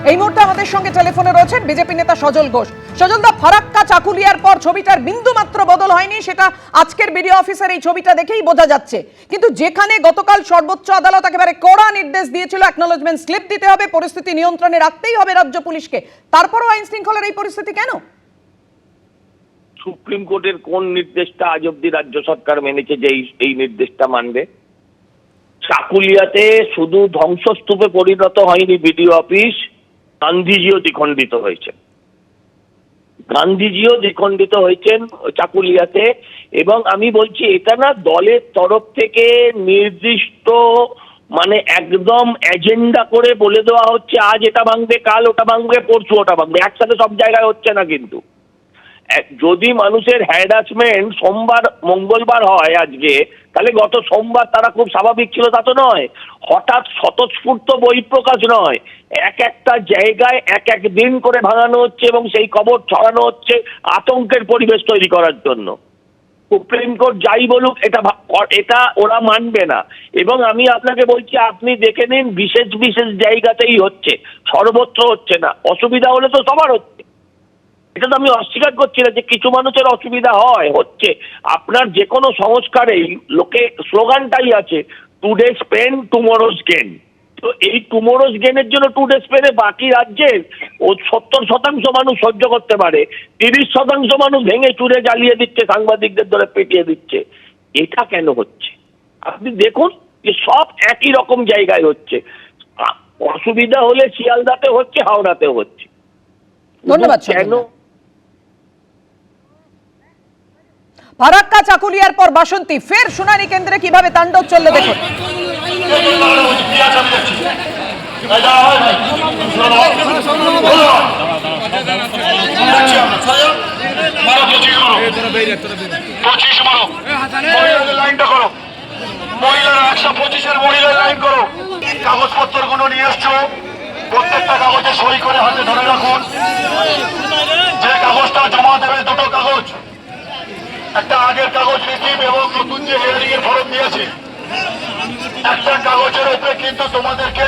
এই মুহূর্তে আমাদের সঙ্গে টেলিফোনে রয়েছেন বিজেপি নেতা সজল ঘোষ। সজলদা, ফারাক্কা চাকুলিয়ার পর ছবিটার বিন্দু মাত্র বদল হয়নি, সেটা আজকের বিডিও অফিসের এই ছবিটা দেখেই বোঝা যাচ্ছে। কিন্তু যেখানে গতকাল সর্বোচ্চ আদালত একেবারে কড়া নির্দেশ দিয়েছিল, অ্যাকনোলেজমেন্ট স্লিপ দিতে হবে, পরিস্থিতি নিয়ন্ত্রণে রাখতেই হবে রাজ্য পুলিশকে, তারপরও আইন শৃঙ্খলার এই পরিস্থিতি কেন? সুপ্রিম কোর্টের কোন নির্দেশটা আজ অব্দি রাজ্য সরকার মেনেছে যে এই নির্দেশটা মানবে? চাকুলিয়াতে শুধু ধ্বংসস্তূপে পরিণত হয়নি বিডিও অফিস, গান্ধীজিও দ্বিখণ্ডিত হয়েছেন। গান্ধীজিও দ্বিখণ্ডিত হয়েছেন চাকুলিয়াতে। এবং আমি বলছি, এটা না দলের তরফ থেকে নির্দিষ্ট মানে একদম এজেন্ডা করে বলে দেওয়া হচ্ছে আজ এটা ভাঙবে, কাল ওটা ভাঙবে, পরশু ওটা ভাঙবে। একসাথে সব জায়গায় হচ্ছে না। কিন্তু যদি মানুষের হ্যারাসমেন্ট সোমবার মঙ্গলবার হয় আজকে, তাহলে গত সোমবার তারা খুব স্বাভাবিক ছিল তা তো নয়। হঠাৎ স্বতঃস্ফূর্ত বহিঃপ্রকাশ নয়, এক একটা জায়গায় এক এক দিন করে ভাঙানো হচ্ছে এবং সেই খবর ছড়ানো হচ্ছে আতঙ্কের পরিবেশ তৈরি করার জন্য। সুপ্রিম কোর্ট যাই বলুক, এটা ওরা মানবে না। এবং আমি আপনাকে বলছি, আপনি দেখে নিন, বিশেষ বিশেষ জায়গাতেই হচ্ছে, সর্বত্র হচ্ছে না। অসুবিধা হলে তো সবার হচ্ছে, এটা তো আমি অস্বীকার করছি না যে কিছু মানুষের অসুবিধা হচ্ছে। আপনার যে কোনো সংস্কারেই লোকে স্লোগানটাই আছে, টুডেজ পেন টুমরোজ গেন। তো এই টুমরোজ গেনের জন্য টুডেজ পেনে বাকি রাজ্যের 70% মানুষ সহ্য করতে পারে, 30% মানুষ ভেঙে চুরে জ্বালিয়ে দিচ্ছে, সাংবাদিকদের ধরে পেটিয়ে দিচ্ছে। এটা কেন হচ্ছে? আপনি দেখুন যে সব একই রকম জায়গায় হচ্ছে। অসুবিধা হলে শিয়ালদাতে হচ্ছে, হাওড়াতে হচ্ছে। ধন্যবাদ। কেন? ফারাক্কা চাকুলিয়ার পর বাসন্তী, ফের শুনানি কেন্দ্রে কিভাবে তাণ্ডব চললো দেখুন। কাগজপত্র গুলো নিয়ে এসছো, প্রত্যেকটা কাগজে সই করে হাতে ধরে রাখুন। যে কাগজটা জমা দেবে, দুটো কাগজ, একটা আগের কাগজ রিসিভ এবং নতুন যে হিয়ারিং এর ফরম দিয়েছে, একটা কাগজের উপরে কিন্তু তোমাদেরকে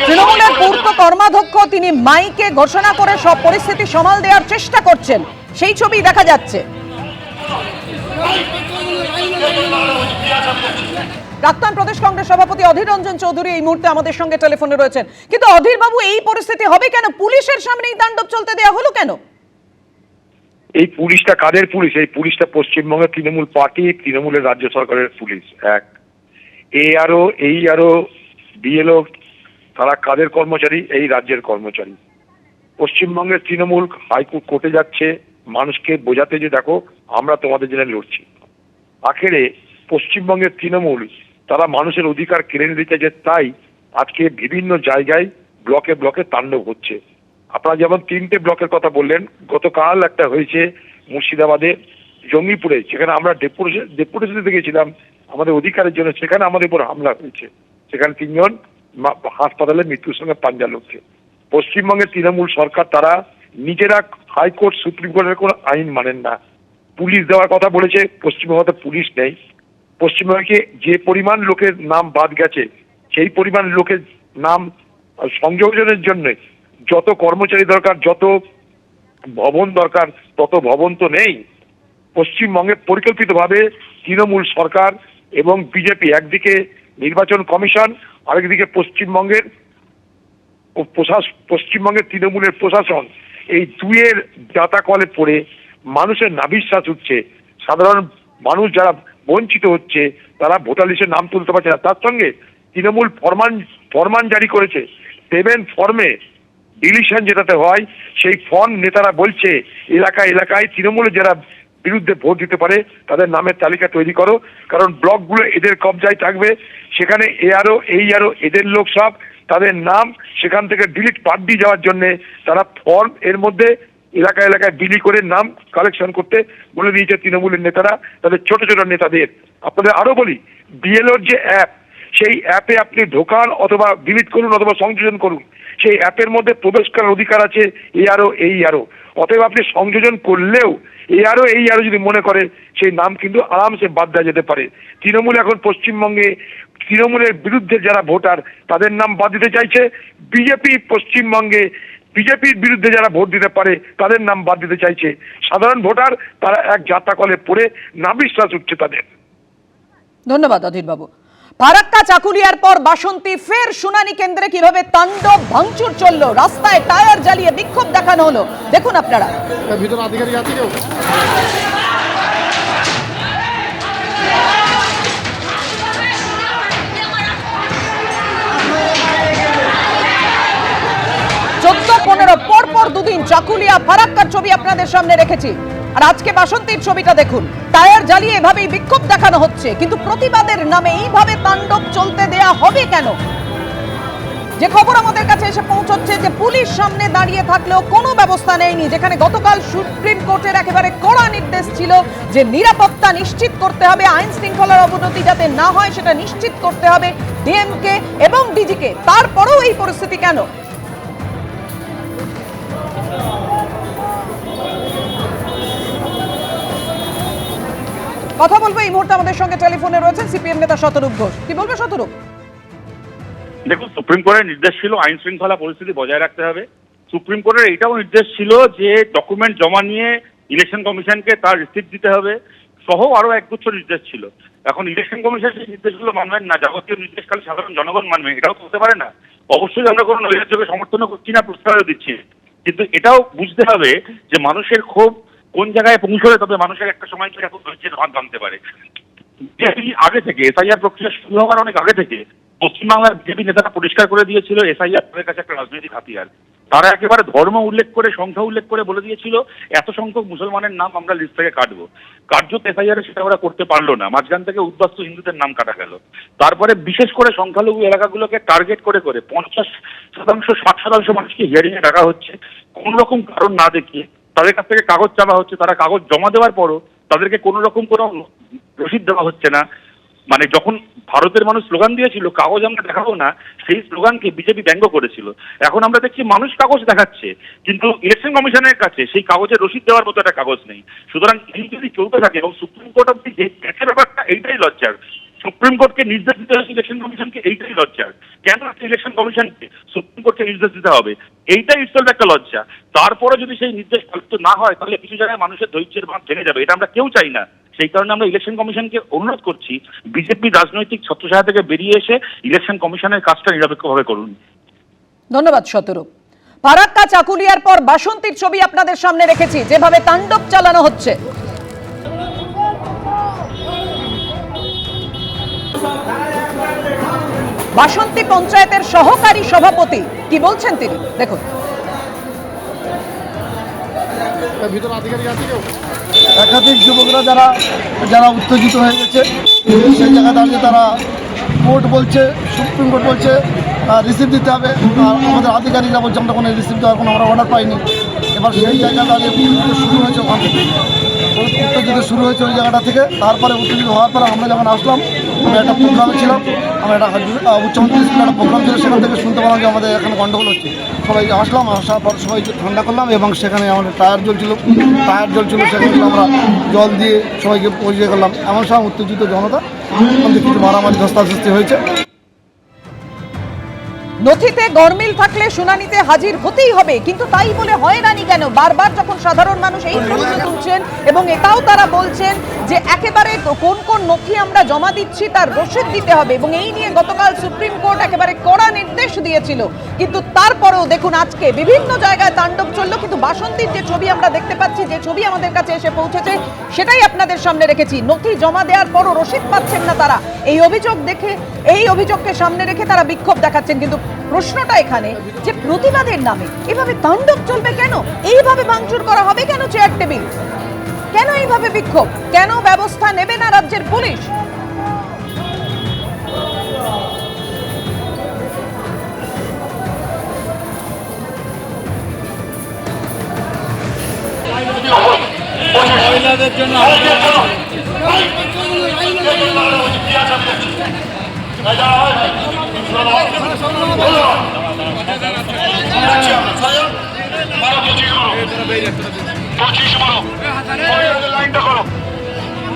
তৃণমূলের পূর্ত কর্মাধ্যক্ষ তিনি মাইকে ঘোষণা করে সব পরিস্থিতি সামাল দেওয়ার চেষ্টা করছেন, সেই ছবি দেখা যাচ্ছে। প্রাক্তন প্রদেশ কংগ্রেস সভাপতি অধীর রঞ্জন চৌধুরী এই মুহূর্তে আমাদের সঙ্গে টেলিফোনে রয়েছেন। কিন্তু অধীর বাবু, এই পরিস্থিতি হবে কেন? পুলিশের সামনে এই তাণ্ডব চলতে দেওয়া হলো কেন? এই পুলিশটা কাদের পুলিশ? এই পুলিশটা পশ্চিমবঙ্গের তৃণমূল পার্টি, তৃণমূলের রাজ্য সরকারের পুলিশ। এক এই আরো বিএলও, তারা কাদের কর্মচারী? এই রাজ্যের কর্মচারী। পশ্চিমবঙ্গের তৃণমূল হাইকোর্ট কোর্টে যাচ্ছে মানুষকে বোঝাতে যে দেখো আমরা তোমাদের জন্য লড়ছি। আখেরে পশ্চিমবঙ্গের তৃণমূল তারা মানুষের অধিকার কেড়ে নিতে যে, তাই আজকে বিভিন্ন জায়গায় ব্লকে ব্লকে তাণ্ডব হচ্ছে। আপনারা যেমন 3টে ব্লকের কথা বললেন, গতকাল একটা হয়েছে মুর্শিদাবাদে জঙ্গিপুরে, সেখানে আমরা ডেপুটেশনে গেছিলাম আমাদের অধিকারের জন্য, সেখানে আমাদের উপর হামলা হয়েছে, সেখানে 3 জন হাসপাতালে মৃত্যুর সঙ্গে পাঞ্জা লড়ছে। পশ্চিমবঙ্গের তৃণমূল সরকার তারা নিজেরা হাইকোর্ট সুপ্রিম কোর্টের কোনো আইন মানেন না। পুলিশ দেওয়ার কথা বলেছে, পশ্চিমবঙ্গে পুলিশ নেই। পশ্চিমবঙ্গে যে পরিমাণ লোকের নাম বাদ গেছে, সেই পরিমাণ লোকের নাম সংযোজনের জন্য যত কর্মচারী দরকার, যত ভবন দরকার, তত ভবন তো নেই। পশ্চিমবঙ্গে পরিকল্পিতভাবে তৃণমূল সরকার এবং বিজেপি, একদিকে নির্বাচন কমিশন, আরেকদিকে পশ্চিমবঙ্গের তৃণমূলের প্রশাসন, এই দুয়ের জাতাকলে পড়ে মানুষের নাভিশ্বাস উঠছে। সাধারণ মানুষ যারা বঞ্চিত হচ্ছে, তারা ভোটার লিস্টে নাম তুলতে পারছে না। তার সঙ্গে তৃণমূল ফরমান জারি করেছে, 7 ফর্মে ডিলিশন যেটাতে হয়, সেই ফর্ম নেতারা বলছে এলাকায় এলাকায় তৃণমূলের যারা বিরুদ্ধে ভোট দিতে পারে তাদের নামের তালিকা তৈরি করো, কারণ ব্লকগুলো এদের কবজায় থাকবে। সেখানে এদের লোক সব, তাদের নাম সেখান থেকে ডিলিট বাদ দিয়ে যাওয়ার জন্য তারা ফর্ম এর মধ্যে এলাকায় এলাকায় বিলি করে নাম কালেকশন করতে বলে দিয়েছে তৃণমূলের নেতারা তাদের ছোট ছোট নেতাদের। আপনাদের আরো বলি, বিএলওর যে অ্যাপ, সেই অ্যাপে আপনি ঢোকান অথবা ডিলিট করুন অথবা সংযোজন করুন, সেই অ্যাপের মধ্যে প্রবেশ করার অধিকার আছে এই আরো। অতএব আপনি সংযোজন করলেও এই আরো যদি মনে করে সেই নাম কিন্তু আরামসে বাদ দেওয়া যেতে পারে। তৃণমূল এখন পশ্চিমবঙ্গে তৃণমূলের বিরুদ্ধে যারা ভোটার তাদের নাম বাদ দিতে চাইছে, বিজেপি পশ্চিমবঙ্গে বিজেপির বিরুদ্ধে যারা ভোট দিতে পারে তাদের নাম বাদ দিতে চাইছে। সাধারণ ভোটার তারা এক যাত্রাকলে পড়ে নাবিশ্বাস উঠছে তাদের। ধন্যবাদ অধীর বাবু। ফারাক্কা চাকুলিয়ার পর বাসন্তী ফের শুনানি কেন্দ্রে কিভাবে তাণ্ডব ভাঙচুর চললো, রাস্তায় টায়ার জ্বালিয়ে বিক্ষোভ দেখানো হলো, দেখুন আপনারা। ভিতরে আধিকারিক আছে কেউ? পরপর দুদিন চাকুলিয়া ফারাক্কার ছবি আপনাদের সামনে রেখেছি, আর আজকে বাসন্তীর ছবিটা দেখুন। টায়ার জ্বালিয়ে এভাবেই বিক্ষোভ দেখানো হচ্ছে, কিন্তু প্রতিবাদের নামে এইভাবে তাণ্ডব চলতে দেয়া হবে কেন? যে খবর আমাদের কাছে এসে পৌঁছচ্ছে যে পুলিশ সামনে দাঁড়িয়ে থাকলেও কোনো ব্যবস্থা নেয়নি, যেখানে গতকাল সুপ্রিম কোর্টের একেবারে কড়া নির্দেশ ছিল যে নিরাপত্তা নিশ্চিত করতে হবে, আইন শৃঙ্খলার অবনতি যাতে না হয় সেটা নিশ্চিত করতে হবে ডিএমকে এবং ডিজিকে। তারপরেও এই পরিস্থিতি কেন? কথা বলবো এই মুহূর্তে আমাদের সঙ্গে টেলিফোনে রয়েছেন সিপিএম নেতা শতরূপ ঘোষ। কি বলবে শতরূপ? দেখুন, সুপ্রিম কোর্টের নির্দেশ ছিল আইন শৃঙ্খলা পরিস্থিতি বজায় রাখতে হবে। সুপ্রিম কোর্টের এটাও নির্দেশ ছিল যে ডকুমেন্ট জমা নিয়ে ইলেকশন কমিশনকে তার রিসিপ্ট দিতে হবে, সহ আরো একগুচ্ছ নির্দেশ ছিল। এখন ইলেকশন কমিশন সেই নির্দেশগুলো মানবেন না, যাবতীয় নির্দেশ খালি সাধারণ জনগণ মানবে, এটাও তো হতে পারে না। অবশ্যই আমরা কোনো নৈরাজ্যকে সমর্থন করছি না, প্রশ্রয় দিচ্ছি, কিন্তু এটাও বুঝতে হবে যে মানুষের ক্ষোভ কোন জায়গায় পৌঁছলে তবে মানুষের একটা সময় কি এখন ধৈর্যের ভাগ ভাঙতে পারে। আগে থেকে এসআইআর প্রক্রিয়া শুরু হওয়ার অনেক আগে থেকে পশ্চিমবাংলার বিজেপি নেতারা পরিষ্কার করে দিয়েছিল এসআইআর তাদের কাছে একটা রাজনৈতিক হাতিয়ার। তারা একেবারে ধর্ম উল্লেখ করে, সংখ্যা উল্লেখ করে বলে দিয়েছিল এত সংখ্যক মুসলমানের নাম আমরা লিস্ট থেকে কাটবো। কার্যত এসআইআর সেটা ওরা করতে পারলো না, মাঝখান থেকে উদ্বাস্তু হিন্দুদের নাম কাটা গেল। তারপরে বিশেষ করে সংখ্যালঘু এলাকাগুলোকে টার্গেট করে করে 50%, 60% মানুষকে হিয়ারিং এ ডাকা হচ্ছে, কোন রকম কারণ না দেখিয়ে তাদের কাছ থেকে কাগজ চাওয়া হচ্ছে। তারা কাগজ জমা দেওয়ার পরও তাদেরকে কোনো রকম কোনো রসিদ দেওয়া হচ্ছে না। মানে যখন ভারতের মানুষ স্লোগান দিয়েছিল কাগজ আমরা দেখাবো না, সেই স্লোগানকে বিজেপি ব্যঙ্গ করেছিল। এখন আমরা দেখছি মানুষ কাগজ দেখাচ্ছে, কিন্তু ইলেকশন কমিশনের কাছে সেই কাগজের রসিদ দেওয়ার মতো একটা কাগজ নেই। সুতরাং এই যদি চলতে থাকে এবং সুপ্রিম কোর্ট অব্দি যে ব্যাপারটা, এইটাই লজ্জার। সুপ্রিম কোর্টকে নির্দেশ দিতে হবে ইলেকশন কমিশনকে, এইটাই লজ্জার। কেন একটা ইলেকশন কমিশনকে সুপ্রিম কোর্টকে নির্দেশ দিতে হবে, এইটাই ইটসেলফ একটা লজ্জা। তারপরে যদি সেই নির্দেশ পালিত না হয় তাহলে কিছু জায়গায় মানুষের ধৈর্যের বাঁধ ভেঙে যাবে, এটা আমরা কেউ চাই না। সেই কারণে আমরা ইলেকশন কমিশনকে অনুরোধ করছি বিজেপি রাজনৈতিক ছত্রছায়া থেকে বেরিয়ে এসে ইলেকশন কমিশনের কাজটা নিরপেক্ষভাবে করুন। ধন্যবাদ শতরূপ। ফারাক্কা চাকুলিয়ার পর বাসন্তীর ছবি আপনাদের সামনে রেখেছি, যেভাবে তাণ্ডব চালানো হচ্ছে। বাসন্তী পঞ্চায়েতের সহকারী সভাপতি কি বলছেন তিনি, দেখুন। ভিতরে আধিকারিক আছে কেউ? একাধিক যুবকরা যারা উত্তেজিত হয়ে গেছে, সেই জায়গায় দাঁড়িয়ে তারা কোর্ট বলছে, সুপ্রিম কোর্ট বলছে রিসিপ্ট দিতে হবে, আর আমাদের আধিকারিকরা বলছে আমরা কোনো রিসিপ্ট দেওয়ার কোনো আমরা অর্ডার পাইনি। এবার সেই জায়গায় দাঁড়িয়ে শুরু হয়েছে, ওখান থেকে উত্তেজিত শুরু হয়েছে ওই জায়গাটা থেকে। তারপরে উত্তেজিত হওয়ার পরে আমরা যখন আসলাম, আমরা একটা প্রোগ্রামে ছিলাম, আমরা একটা উচ্চমন্ত্রী স্কুলে একটা প্রোগ্রাম ছিল, সেখান থেকে শুনতে পেলাম যে আমাদের এখানে গন্ডগোল হচ্ছে। সবাই আসলাম, আসার পর সবাইকে ঠান্ডা করলাম এবং সেখানে আমাদের টায়ার জ্বলছিল, সেখানে আমরা জল দিয়ে সবাইকে পরিচয় করলাম। এমন সময় উত্তেজিত জনতা কিছু মারামারি ধস্তাধস্তি হয়েছে। নথিতে গরমিল থাকলে শুনানিতে হাজির হতেই হবে, কিন্তু তাই বলে হয়রানি কেন? বারবার যখন সাধারণ মানুষ এই প্রশ্ন তুলছেন এবং এটাও তারা বলছেন যে একেবারে কোন কোন নথি আমরা জমা দিচ্ছি তার রসিদ দিতে হবে, এবং এই নিয়ে গতকাল সুপ্রিম কোর্ট একেবারে কড়া নির্দেশ দিয়েছিল। কিন্তু তারপরেও দেখুন আজকে বিভিন্ন জায়গায় তাণ্ডব চললো, কিন্তু বাসন্তীর যে ছবি আমরা দেখতে পাচ্ছি, যে ছবি আমাদের কাছে এসে পৌঁছেছে, সেটাই আপনাদের সামনে রেখেছি। নথি জমা দেওয়ার পরও রসিদ পাচ্ছেন না তারা। এই অভিযোগকে সামনে রেখে তারা বিক্ষোভ দেখাচ্ছেন। কিন্তু প্রশ্নটা এখানে যে প্রতিবাদের নামে এভাবে তাণ্ডব চলবে কেন? এইভাবে ভাঙচুর করা হবে কেন চেয়ার টেবিল? কেন এইভাবে বিক্ষোভ? কেন ব্যবস্থা নেবে না রাজ্যের পুলিশ? মহিলাদের জন্য 25 মারো, মহিলাদের লাইনটা করো,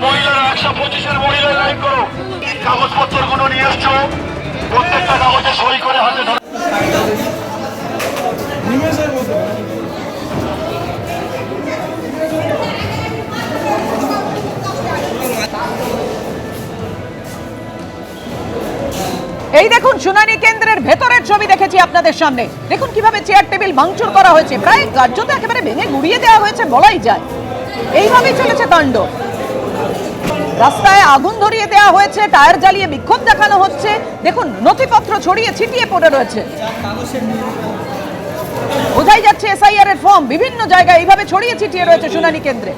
মহিলারা 125-এর মহিলার লাইন করো। কাগজপত্রগুলো নিয়ে এসছো, প্রত্যেকটা কাগজে সই করে হাতে ধরে। এই দেখুন শুনানি কেন্দ্রের ভেতরের ছবি দেখেছি আপনাদের সামনে। দেখুন কিভাবে চেয়ার টেবিল ভাঙচুর করা হয়েছে, প্রায় কার্যত একেবারে ভেঙে গুড়িয়ে দেওয়া হয়েছে বলাই যায়। এইভাবেই চলেছে তাণ্ডব। রাস্তায় আগুন ধরিয়ে দেওয়া হয়েছে, টায়ার জ্বালিয়ে বিক্ষোভ দেখানো হচ্ছে। দেখুন নথিপত্র ছড়িয়ে ছিটিয়ে পড়ে রয়েছে, বোঝাই যাচ্ছে এসআইআর এর ফর্ম বিভিন্ন জায়গায় এইভাবে ছড়িয়ে ছিটিয়ে রয়েছে শুনানি কেন্দ্রে।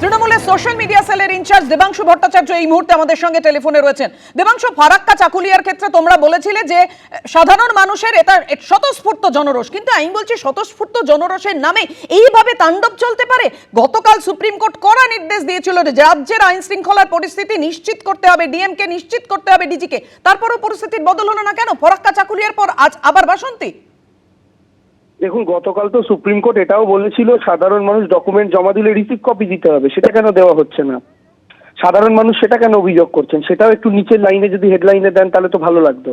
তৃণমূলের সোশ্যাল মিডিয়া সেলের ইনচার্জ দেবাংশু ভট্টাচার্য এই মুহূর্তে আমাদের সঙ্গে টেলিফোনে রয়েছেন। দেবাংশু, ফারাক্কা চাকুলিয়ার ক্ষেত্রে তোমরা বলেছিলে যে সাধারণ মানুষের এটা স্বতঃস্ফূর্ত জনরোষ, কিন্তু আমি বলছি স্বতঃস্ফূর্ত জনরোষের নামে এইভাবে তাণ্ডব চলতে পারে? গতকাল সুপ্রিম কোর্ট কড়া নির্দেশ দিয়েছিল যে রাজ্যের আইন শৃঙ্খলার পরিস্থিতি নিশ্চিত করতে হবে, ডিএমকে নিশ্চিত করতে হবে, ডিজিকে। তারপরেও পরিস্থিতির বদল হলো না কেন? ফারাক্কা চাকুলিয়ার পর আজ আবার বাসন্তী। দেখুন, গতকাল তো সুপ্রিম কোর্ট এটাও বলেছিল সাধারণ মানুষ ডকুমেন্ট জমা দিলে রিসিভ কপি দিতে হবে, সেটা কেন দেওয়া হচ্ছে না? সাধারণ মানুষ সেটা কেন অভিযোগ করছেন? সেটাও একটু নিচের লাইনে যদি হেডলাইনে দেন তাহলে তো ভালো লাগতো।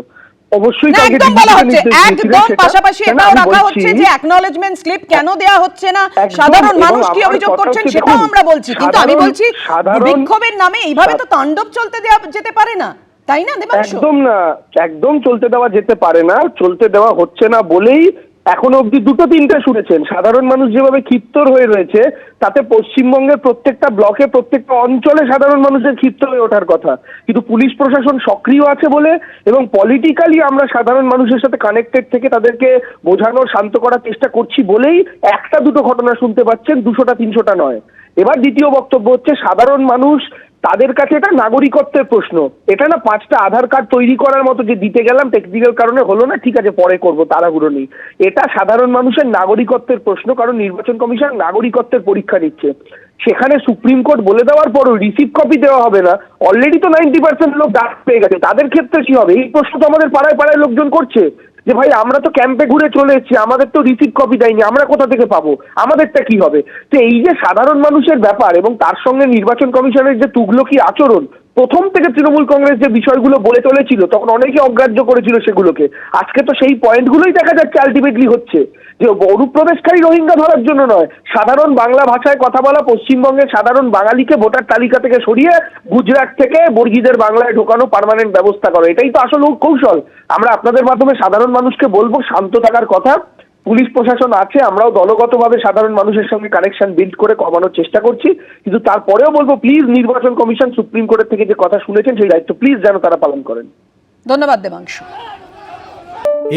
অবশ্যই কালকে একদম বলা হচ্ছে, নির্দেশ দিয়েছিলেন একদম সেটা। পাশাপাশি কেন এটাও আমি রাখা বলছি, হচ্ছে যে অ্যাকনলেজমেন্ট স্লিপ কেন দেয়া হচ্ছে না, একদম, সাধারণ এবং মানুষ কি আমার অভিযোগ কথা করছেন হচ্ছে, সেটাও দেখুন, আমরা বলছি, কিন্তু আমি বলছি সাধারণ- বিক্ষোভের নামে এইভাবে তো তাণ্ডব চলতে দেওয়া যেতে পারে না, তাই না দেবাংশু? একদম না, একদম চলতে দেওয়া যেতে পারে না। চলতে দেওয়া হচ্ছে না বলেই এখনো অব্দি দুটো তিনটে শুনেছেন। সাধারণ মানুষ যেভাবে ক্ষিপ্তর হয়ে রয়েছে তাতে পশ্চিমবঙ্গের প্রত্যেকটা ব্লকে প্রত্যেকটা অঞ্চলে সাধারণ মানুষের ক্ষিপ্ত হয়ে ওঠার কথা, কিন্তু পুলিশ প্রশাসন সক্রিয় আছে বলে এবং পলিটিক্যালি আমরা সাধারণ মানুষের সাথে কানেক্টেড থেকে তাদেরকে বোঝানোর শান্ত করার চেষ্টা করছি বলেই একটা দুটো ঘটনা শুনতে পাচ্ছেন, 200টা 300টা নয়। এবার দ্বিতীয় বক্তব্য হচ্ছে সাধারণ মানুষ, তাদের কাছে এটা নাগরিকত্বের প্রশ্ন। এটা না 5টা আধার কার্ড তৈরি করার মতো যে দিতে গেলাম টেকনিক্যাল কারণে হলো না, ঠিক আছে পরে করবো, তাড়াহুড়ো নেই। এটা সাধারণ মানুষের নাগরিকত্বের প্রশ্ন, কারণ নির্বাচন কমিশন নাগরিকত্বের পরীক্ষা নিচ্ছে। সেখানে সুপ্রিম কোর্ট বলে দেওয়ার পরও রিসিভ কপি দেওয়া হবে না, অলরেডি তো 90% লোক ডাক পেয়ে গেছে, তাদের ক্ষেত্রে কি হবে? এই প্রশ্ন তো আমাদের পাড়ায় পাড়ায় লোকজন করছে যে ভাই আমরা তো ক্যাম্পে ঘুরে চলে এসেছি, আমাদের তো রিসিভ কপি দেয়নি, আমরা কোথা থেকে পাবো, আমাদেরটা কি হবে? তো এই যে সাধারণ মানুষের ব্যাপার এবং তার সঙ্গে নির্বাচন কমিশনের যে তুগলকি আচরণ, প্রথম থেকে তৃণমূল কংগ্রেস যে বিষয়গুলো বলে চলেছিল তখন অনেকে অগ্রাহ্য করেছিল সেগুলোকে, আজকে তো সেই পয়েন্টগুলোই দেখা যাচ্ছে আলটিমেটলি হচ্ছে যে অনুপ্রবেশকারী রোহিঙ্গা ধরার জন্য নয়, সাধারণ বাংলা ভাষায় কথা বলা পশ্চিমবঙ্গের সাধারণ বাঙালিকে ভোটার তালিকা থেকে সরিয়ে গুজরাট থেকে বর্গীদের বাংলায় ঢোকানো পার্মানেন্ট ব্যবস্থা করো, এটাই তো আসল কৌশল। আমরা আপনাদের মাধ্যমে সাধারণ মানুষকে বলবো শান্ত থাকার কথা। পুলিশ প্রশাসন আছে, আমরাও দলগতভাবে সাধারণ মানুষের সঙ্গে কানেকশন বিল্ড করে কমানোর চেষ্টা করছি, কিন্তু তারপরেও বলবো প্লিজ নির্বাচন কমিশন সুপ্রিম কোর্টের থেকে যে কথা শুনেছেন সেই দায়িত্ব প্লিজ যেন তারা পালন করেন। ধন্যবাদ দেবাংশু।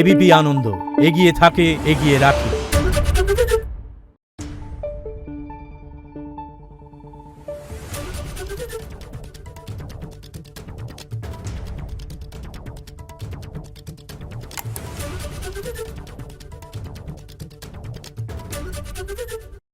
এবিপি আনন্দ, এগিয়ে থাকে, এগিয়ে রাখে।